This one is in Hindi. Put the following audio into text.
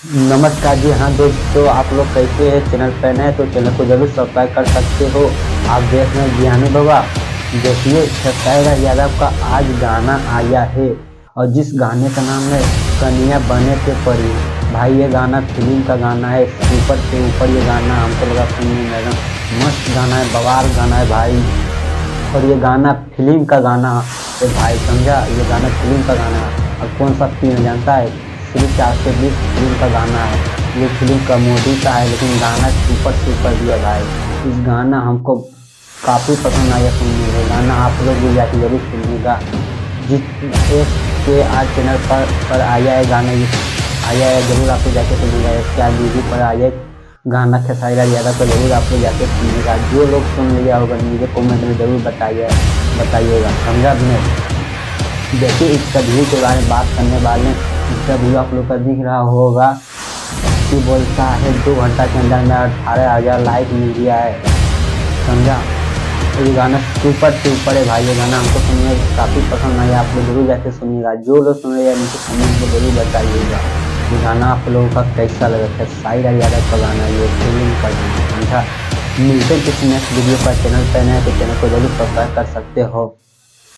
नमस्कार जी। हाँ दोस्तों, आप लोग कैसे हैं? चैनल पर नए तो चैनल को जरूर सब्सक्राइब कर सकते हो। आप देख रहे हैं ज्ञानी बाबा। देखिए, खेसारी लाल यादव का आज गाना आया है और जिस गाने का नाम है कन्या बने के परी। भाई ये गाना फिल्म का गाना है, सुपर से ऊपर ये गाना हमको लगा सुनने में एकदम मस्त गाना है, बवाल गाना है भाई। और ये गाना फिल्म का गाना है भाई, समझा? ये गाना फिल्म का गाना है। और कौन सा फिल्म जानता है? श्री 420 फिल्म का गाना है। ये फिल्म कॉमेडी का है लेकिन गाना सुपर सुपर दिया भाई। इस गाना हमको काफ़ी पसंद आया सुनने में। गाना आप लोग भी जाके जरूर सुनिएगा। जिस एस के आज चैनल पर आया है गाना, ये आया है, जरूर आप लोग जाके सुनिएगा। एस के आज वीडियो पर आया गाना खेसारी लाल यादव को जरूर आप लोग जाके सुनिएगा। जो लोग सुन लिया होगा मुझे कमेंट में जरूर बताइएगा, समझा आपने? देखिए, इसका व्यू के बारे में बात करने वाले हैं। इसका व्यू आप लोग का दिख रहा होगा कि बोलता है 2 घंटा के अंदर में 18,000 लाइक मिल गया है, समझा? ये गाना सुपर से ऊपर है भाई। ये गाना हमको सुनने काफ़ी पसंद आया। आप लोग जरूर जाके सुनिएगा। जो लोग सुन रहे हैं मुझे कमेंट में जरूर बताइएगा ये गाना आप लोगों का कैसा लगा। खेसारी लाल यादव का गाना, ये फिल्म का गाना, समझा? मिलते हैं किसी नेक्स्ट वीडियो पर। चैनल पर नए तो चैनल को जरूर सब्सक्राइब कर सकते हो।